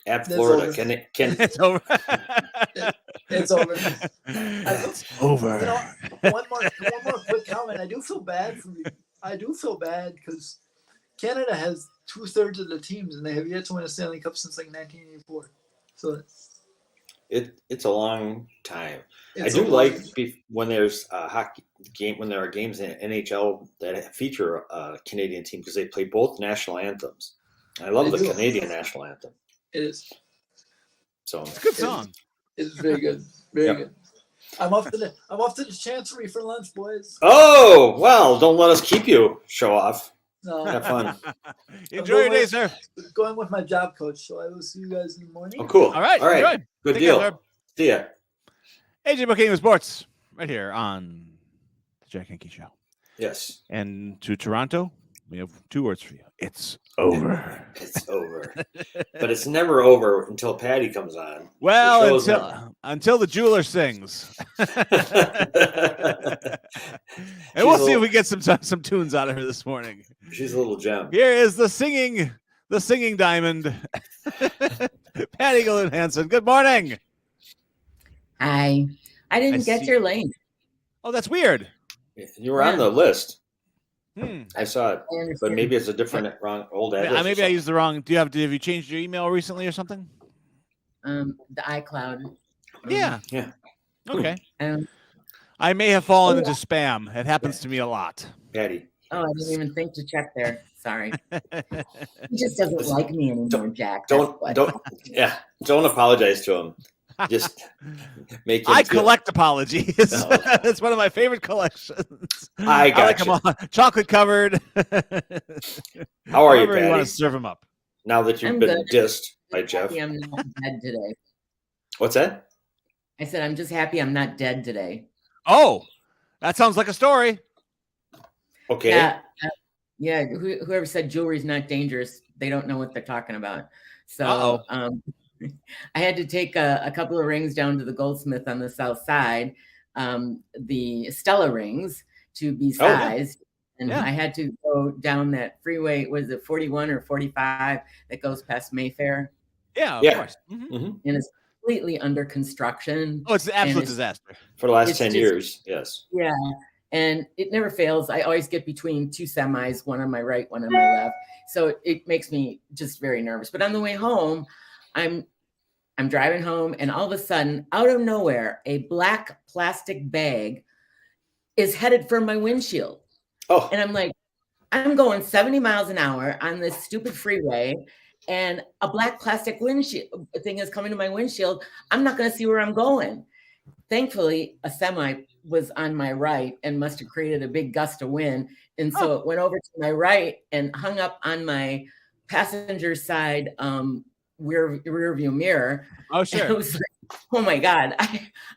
at That's Florida? over. Can It's over. It's over. It's over. One more quick comment. I do feel bad because Canada has 2/3 of the teams and they have yet to win a Stanley Cup since like 1984. So it's a long time. it's I do a- like when there's a hockey game, when there are games in NHL that feature a Canadian team because they play both national anthems. I love They the do. Canadian national anthem. It is. So It's a good song. It's very good. Very Yep. good. I'm off to the Chancery for lunch, boys. Oh, well, don't let us keep you. Show off. No, Have fun. Enjoy your day, sir. going with my job coach, so I will see you guys in the morning. Oh, cool. All right. All right. Enjoy. Good Take care, deal. sir. See ya. AJ Buckingham Sports, right here on the Jack Henke Show. Yes. And to Toronto, we have 2 words for you. It's over. It's over. But it's never over until Patty comes on. Well, The show's until the jeweler sings. And She's we'll a see little- if we get some tunes out of her this morning. She's a little gem. Here is the singing diamond, Patty Gallun-Hansen. Good morning. Hi. I didn't I get see. your link. Oh, that's weird. You were on the list. Hmm. I saw it, I but understand. maybe it's a different old address. Maybe I used the wrong. Have you changed your email recently or something? The iCloud. Yeah. Yeah. Okay. Um, I may have fallen Oh, into spam. It happens to me a lot. Patty. oh, I didn't even think to check there. Sorry. He just doesn't like me anymore, Jack. That's what. Don't apologize to him. Just make him I feel- collect apologies. No. It's one of my favorite collections. I got like you. them all. Chocolate covered. How are you, However you want Patty? to serve them up. Now that you've I'm been good. dissed by Jeff. Happy I'm not dead today. What's that? I said I'm just happy I'm not dead today. Oh, that sounds like a story. Okay. Yeah. Whoever said jewelry's not dangerous, they don't know what they're talking about. So Uh-oh. I had to take a couple of rings down to the goldsmith on the south side, the Stella rings to be Oh, yeah. sized. And Yeah. I had to go down that freeway, was it 41 or 45 that goes past Mayfair? Yeah, of Yeah. course. Mhm. And it's completely under construction. Oh, it's an absolute it's- disaster. For the last it's 10 just- years, yes. Yeah. And it never fails. I always get between 2 semis, one on my right, one on my left. So it makes me just very nervous. But on the way home, I'm driving home, and all of a sudden, out of nowhere, a black plastic bag is headed for my windshield. Oh, And I'm like, I'm going 70 miles an hour on this stupid freeway, and a black plastic windshield thing is coming to my windshield. I'm not going to see where I'm going. Thankfully, a semi was on my right and must have created a big gust of wind. And so it went over to my right and hung up on my passenger side rear view mirror. Oh, And sure. I was like, oh my God.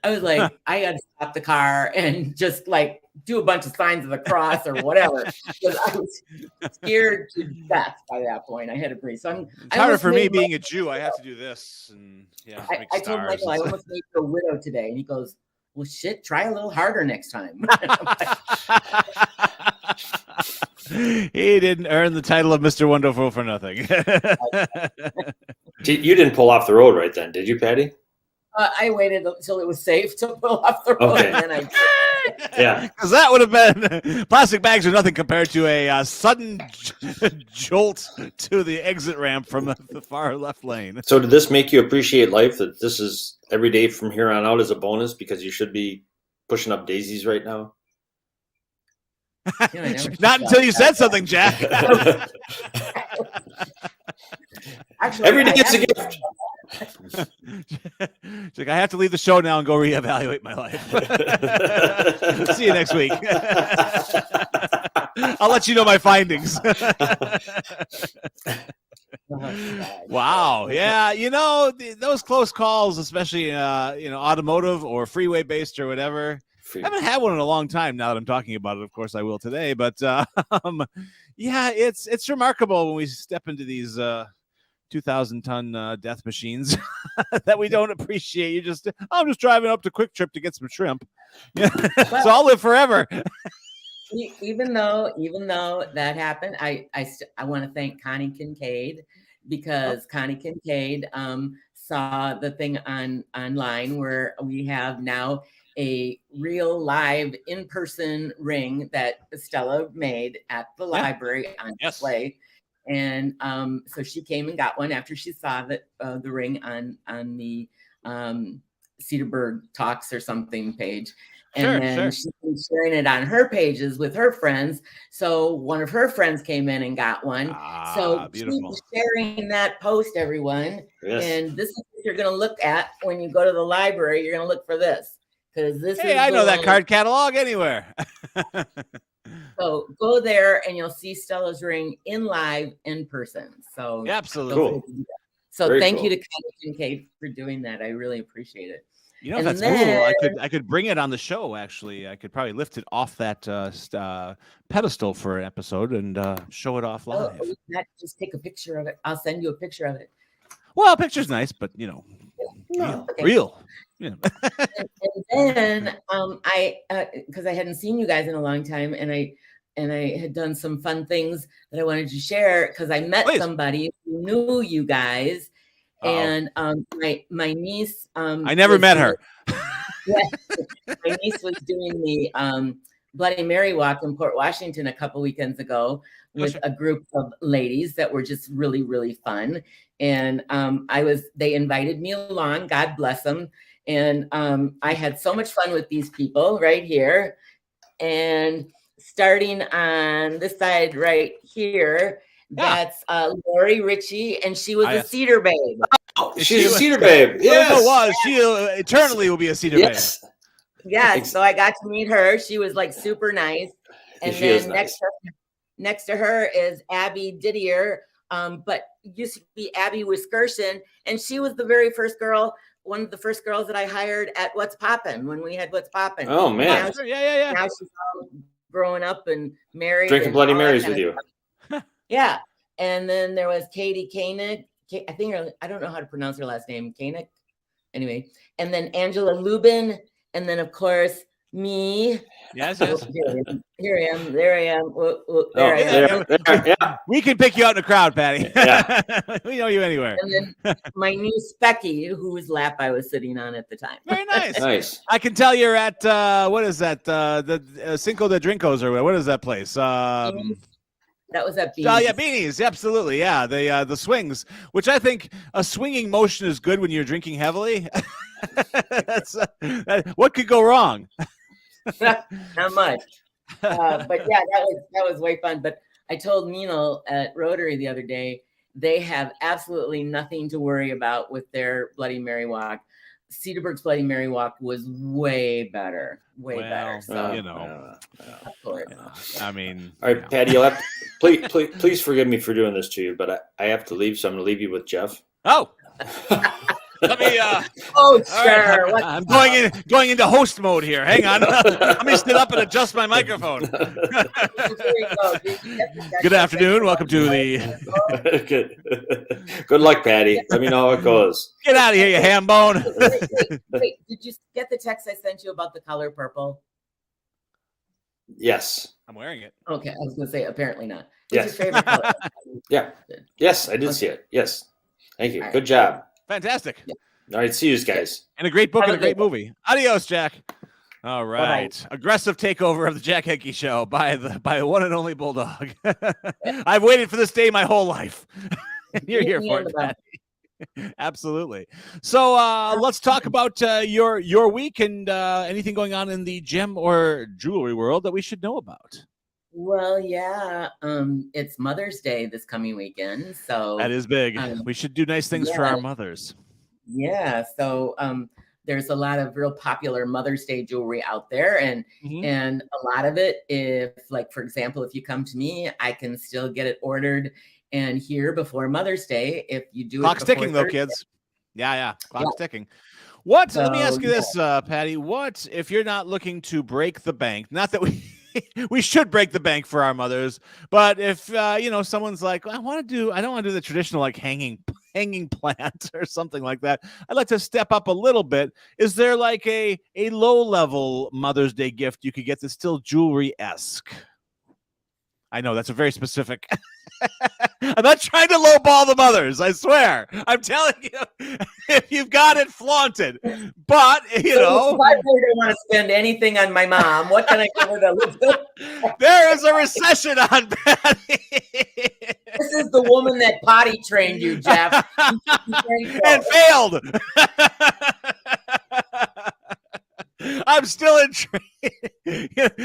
I was like, I got to stop the car and just like do a bunch of signs of the cross or whatever. Because I was scared to death by that point. I had to breathe. So It's harder for me being a Jew. I have to do this. And yeah, make I told stars Michael I and almost made you a widow today. And he goes, well, shit, try a little harder next time. He didn't earn the title of Mr. Wonderful for nothing. you didn't pull off the road right then, did you, Patty? I waited until it was safe to pull off the road. Okay. And then Yeah. Because that would have been plastic bags are nothing compared to a sudden jolt to the exit ramp from the far left lane. So did this make you appreciate life, that this is every day from here on out is a bonus because you should be pushing up daisies right now? Not until you said something, Jack. Actually, Every day I it's a have- gift. It's like, I have to leave the show now and go reevaluate my life. See you next week. I'll let you know my findings. Wow. Yeah. You know, those close calls, especially, automotive or freeway based or whatever. I haven't had one in a long time. Now that I'm talking about it, of course I will today, but yeah, it's remarkable when we step into these 2,000-ton death machines that we don't appreciate. I'm just driving up to Quick Trip to get some shrimp. So I'll live forever. Even though that happened, I want to thank Connie Kincaid, because Connie Kincaid saw the thing online where we have now a real live in-person ring that Stella made at the library on display. And so she came and got one after she saw the ring on the Cedarburg Talks or something page. And then she's been sharing it on her pages with her friends. So one of her friends came in and got one. So keep sharing that post, everyone. Yes. And this is what you're going to look at when you go to the library. You're going to look for this. Because this Hey, I know that card catalog anywhere. So go there and you'll see Stella's ring in live in person. So Absolutely. Cool. So Very thank cool. you to Connie Kincaid for doing that. I really appreciate it. You know, if And that's then- cool, I could bring it on the show. Actually, I could probably lift it off that pedestal for an episode and show it off live. Oh, not just take a picture of it. I'll send you a picture of it. Well, picture's nice, but you know, real. You know. And then I because I hadn't seen you guys in a long time, and I had done some fun things that I wanted to share because I met somebody who knew you guys. And my niece I never met her. My niece was doing the Bloody Mary walk in Port Washington a couple weekends ago with a group of ladies that were just really, really fun. And they invited me along, God bless them. And I had so much fun with these people right here. And starting on this side right here, that's Lori Ritchie, and she was a Cedar Babe. Oh, she's a Cedar Babe. Yes. She eternally will be a Cedar Babe. Yes. So I got to meet her. She was like super nice. And then next to her is Abby Didier, but used to be Abby Wiskerson, and she was the very first girl, one of the first girls that I hired at What's Poppin' when we had What's Poppin'. Oh man, Now she's all growing up and married, drinking and Bloody all that Marys kind with of you. stuff. Yeah, and then there was Katie Koenig. I don't know how to pronounce her last name. Koenig. Anyway, and then Angela Lubin, and then of course me. Yes. Here I am. There I am. There I am. We can pick you out in the crowd, Patty. Yeah. We know you anywhere. And then my niece Becky, whose lap I was sitting on at the time. Very nice. Nice. I can tell you're at what is that? The Cinco de Drinkos, or what is that place? That was at Beanies. Oh yeah, Beanies. Absolutely, yeah. The swings, which I think a swinging motion is good when you're drinking heavily. What could go wrong? Not much. But yeah, that was way fun. But I told Nino at Rotary the other day, they have absolutely nothing to worry about with their Bloody Mary walk. Cedarburg's Bloody Mary walk was way better. Better. So, of course. I mean, all right, Patty, you'll have to, please forgive me for doing this to you, but I have to leave, so I'm going to leave you with Jeff. Oh. Let me. Oh, sure. Right, I'm going into host mode here. Hang on. Let me sit up and adjust my microphone. Good afternoon. Welcome to the. Good luck, Patty. Let me know how it goes. Get out of here, you ham bone. Wait, did you get the text I sent you about the color purple? Yes. I'm wearing it. Okay, I was going to say apparently not. Yes. What's your favorite color? Yeah. Yes, I did see it. Yes. Thank you. Good job. Fantastic. All right, see you guys. And a great book and a great movie. Adios, Jack. All right. Bye-bye. Aggressive takeover of the Jack Henke Show by the one and only Bulldog. I've waited for this day my whole life. You're here for it, Patty. Absolutely. So let's talk about your week and anything going on in the gem or jewelry world that we should know about. Well, yeah, it's Mother's Day this coming weekend, so that is big. We should do nice things for our mothers. Yeah, so there's a lot of real popular Mother's Day jewelry out there, and a lot of it, if like for example, if you come to me, I can still get it ordered and here before Mother's Day. If you do clock's ticking though, kids. Yeah, clock's ticking. What? So, let me ask you this, Patty. What if you're not looking to break the bank? Not that we should break the bank for our mothers, but if someone's like, I don't want to do the traditional like hanging plant or something like that, I'd like to step up a little bit. Is there like a low level Mother's Day gift you could get that's still jewelry-esque? I know that's a very specific. I'm not trying to lowball the mothers. I swear. I'm telling you, if you've got it, flaunt it. But if I really don't want to spend anything on my mom, what can I give her that looks good? There is a recession on Patty. This is the woman that potty trained you, Jeff. And failed. I'm still intrigued.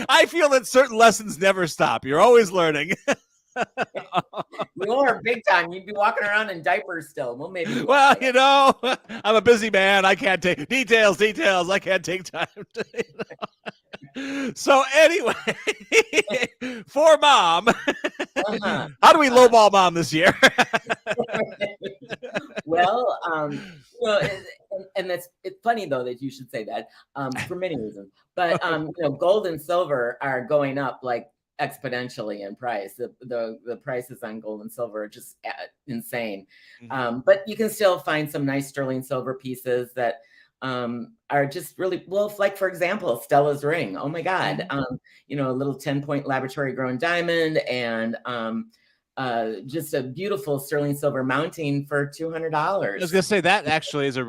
I feel that certain lessons never stop. You're always learning. You are big time. You'd be walking around in diapers still. Well, maybe. Well, I'm a busy man. I can't take details. I can't take time to. So anyway, for mom. Uh-huh. How do we lowball mom this year? Well, and it's funny though that you should say that for many reasons. But gold and silver are going up like exponentially in price. The prices on gold and silver are just insane. But you can still find some nice sterling silver pieces that are just really well. Like for example, Stella's ring. Oh my God! A little 10-point laboratory grown diamond and just a beautiful sterling silver mounting for $200. I was gonna say that actually is that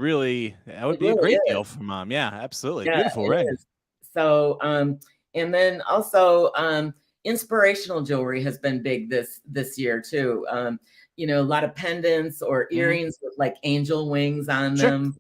would be a great deal for mom. Yeah, absolutely. Yeah, Beautiful ring. is. So and then also inspirational jewelry has been big this year too. A lot of pendants or earrings with like angel wings on them.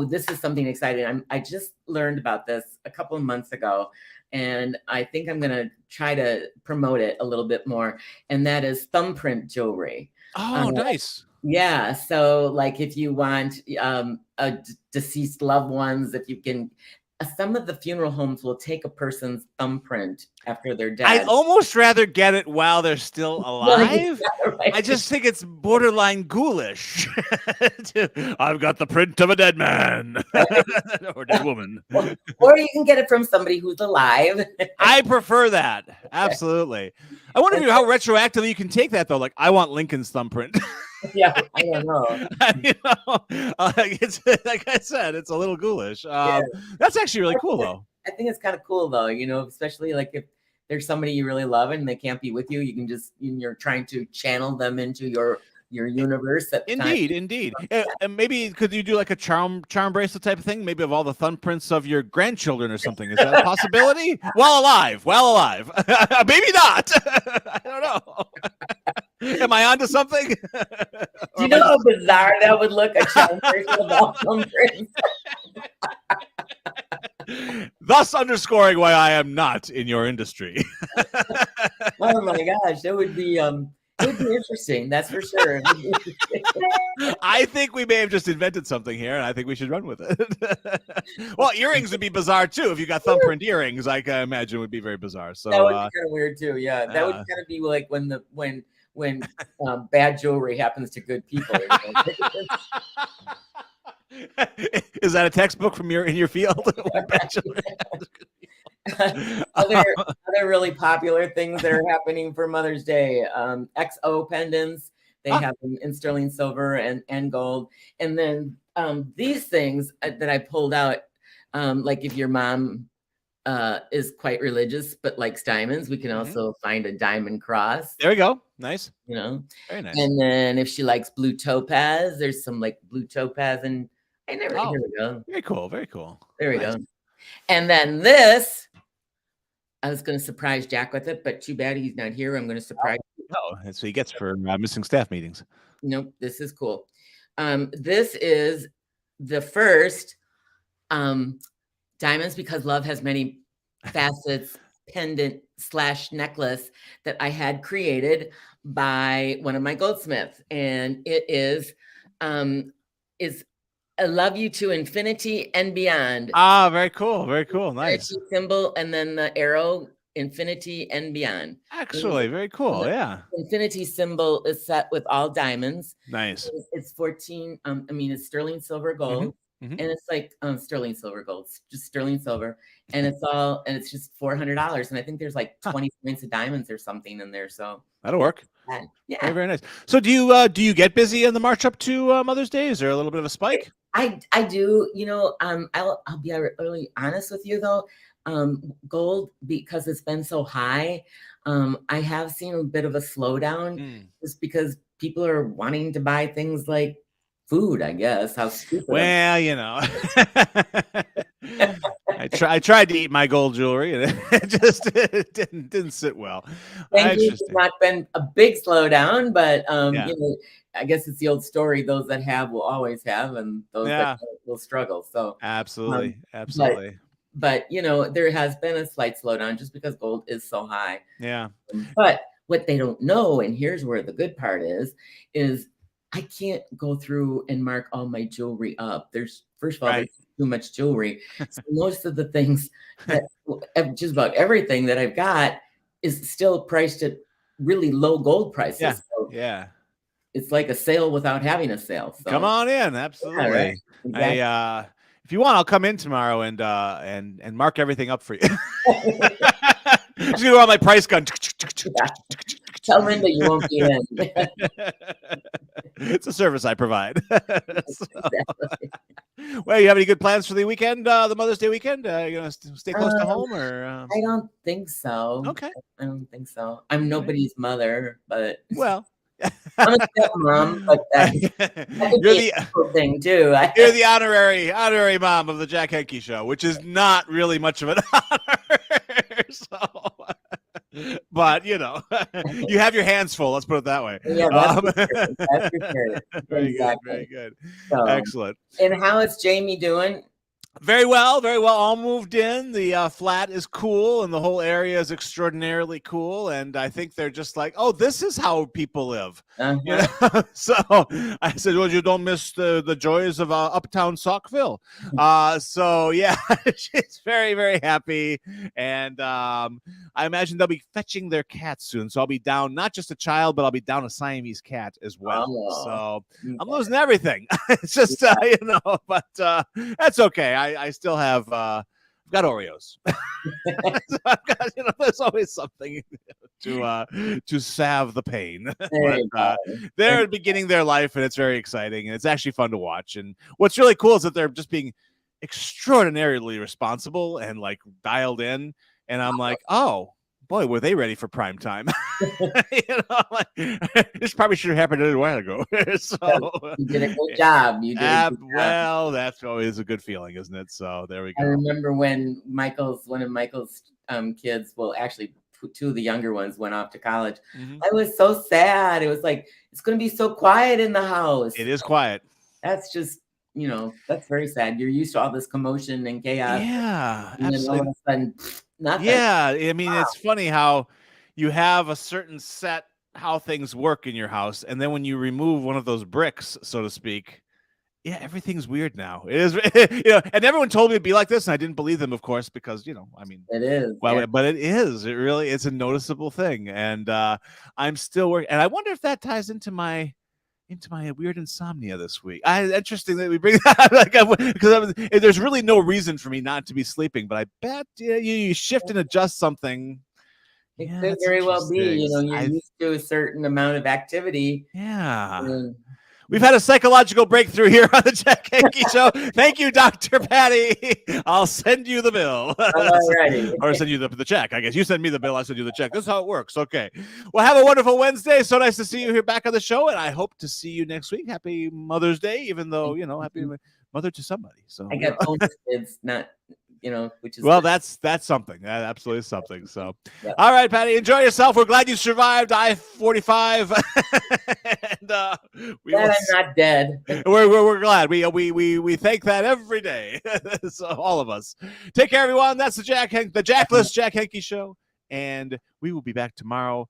This is something exciting. I just learned about this a couple of months ago, and I think I'm gonna try to promote it a little bit more. And that is thumbprint jewelry. Oh, nice. Yeah. So like if you want deceased loved ones, if you can, some of the funeral homes will take a person's thumbprint after they're dead. I'd almost rather get it while they're still alive. Right. I just think it's borderline ghoulish. I've got the print of a dead man or dead woman. Or you can get it from somebody who's alive. I prefer that. Absolutely. I wonder how retroactively you can take that though. Like, I want Lincoln's thumbprint. Yeah, I don't know. It's like I said, it's a little ghoulish. That's actually really cool, though. I think it's kind of cool, though. Especially like if there's somebody you really love and they can't be with you, you can just you're trying to channel them into your universe. Indeed. And maybe could you do like a charm bracelet type of thing? Maybe of all the thumbprints of your grandchildren or something. Is that a possibility? While alive. Maybe not. I don't know. Am I onto something? Do you know how bizarre that would look? A charm bracelet of all thumbprints. Thus underscoring why I am not in your industry. Oh my gosh, that would be interesting. That's for sure. I think we may have just invented something here, and I think we should run with it. Well, earrings would be bizarre too. If you got thumbprint earrings, I can imagine would be very bizarre. So that would be kind of weird too. Yeah, that would kind of be like when bad jewelry happens to good people. Is that a textbook from in your field? other really popular things that are happening for Mother's Day. XO pendants. They have them in sterling silver and gold. And then these things that I pulled out, like if your mom is quite religious but likes diamonds, we can also find a diamond cross. There we go. Nice. Very nice. And then if she likes blue topaz, there's some like blue topaz, and here we go. Very cool. There we go. And then this, I was going to surprise Jack with it, but too bad he's not here. I'm going to surprise. Oh, that's what he gets for missing staff meetings. Nope, this is cool. This is the first Diamonds Because Love Has Many Facets pendant / necklace that I had created by one of my goldsmiths, and it is I love you to infinity and beyond. Ah, very cool. Nice. Symbol and then the arrow, infinity and beyond. Actually, very cool. Yeah. Infinity symbol is set with all diamonds. Nice. It's 14. It's sterling silver gold. And it's like sterling silver gold, just sterling silver, and it's just $400. And I think there's like 20 points of diamonds or something in there. So that'll work. Yeah, very, very nice. So do you get busy in the march up to Mother's Day? Is there a little bit of a spike? I do. I'll be really honest with you though. Gold, because it's been so high, I have seen a bit of a slowdown just because people are wanting to buy things like food, I guess. How stupid. Well, I tried to eat my gold jewelry and it just didn't sit well. It's not been a big slowdown, but I guess it's the old story: those that have will always have, and those that don't will struggle. So absolutely. But there has been a slight slowdown just because gold is so high. Yeah. But what they don't know, and here's where the good part is I can't go through and mark all my jewelry up. There's, first of all, there's too much jewelry. So most of the things that just about everything that I've got is still priced at really low gold prices. Yeah. So Yeah. it's like a sale without having a sale. So. Come on in, absolutely. Yeah, right. Exactly. If you want, I'll come in tomorrow and mark everything up for you. Just gonna go on my price gun. Yeah. Tell Linda you won't be in. It's a service I provide. Exactly. Well, you have any good plans for the weekend, the Mother's Day weekend? You gonna stay close to home, or? I don't think so. Okay. I don't think so. I'm nobody's mother, but Well, I'm a stepmom, but that could you're be a cool thing too. You're the honorary mom of the Jack Henke Show, which is not really much of an honor. But you have your hands full. Let's put it that way. Yeah, that's for sure. Very Exactly. good. Very good. So, Excellent. and how is Jamie doing? Very well. Very well. All moved in. The flat is cool, and the whole area is extraordinarily cool. And I think they're just like, oh, this is how people live. So I said, well, you don't miss the joys of uptown Saukville. So yeah, she's very, very happy. And I imagine they'll be fetching their cat soon. So I'll be down not just a child, but I'll be down a Siamese cat as well. Oh. So I'm losing everything. It's just but that's okay. I still have I've got Oreos. So I've got, there's always something to salve the pain. But they're beginning their life, and it's very exciting, and it's actually fun to watch. And what's really cool is that they're just being extraordinarily responsible and like dialed in. And I'm like, oh boy, were they ready for prime time? This probably should have happened a little while ago. So you did a good job. You did a good job. Well, that's always a good feeling, isn't it? So there we go. I remember when one of Michael's kids, well, actually two of the younger ones went off to college. Mm-hmm. I was so sad. It was like, it's going to be so quiet in the house. It is quiet. That's just, that's very sad. You're used to all this commotion and chaos. Yeah, and then all of a sudden, nothing. Yeah, I mean, It's funny how you have a certain set how things work in your house, and then when you remove one of those bricks, so to speak, yeah, everything's weird now. It is, and everyone told me it'd be like this, and I didn't believe them, of course, because I mean, it is. Well, yeah. But it is. It really, it's a noticeable thing, and I'm still working. And I wonder if that ties into my weird insomnia this week. Interesting that we bring that up, because there's really no reason for me not to be sleeping, but I bet you shift and adjust something. It could very well be. You're used to a certain amount of activity. Yeah. We've had a psychological breakthrough here on the Jack Henke Show. Thank you, Dr. Patty. I'll send you the bill. Alrighty. Or send you the check. I guess you send me the bill, I send you the check. This is how it works. Okay. Well, have a wonderful Wednesday. So nice to see you here back on the show, and I hope to see you next week. Happy Mother's Day, even though, happy mother to somebody. So I got bonus kids, not which is that's something. That absolutely is something. So, All right, Patty, enjoy yourself. We're glad you survived I-45. And I'm not dead. We're glad. We thank that every day. So all of us. Take care, everyone. That's the Jackless Jack Henke Show, and we will be back tomorrow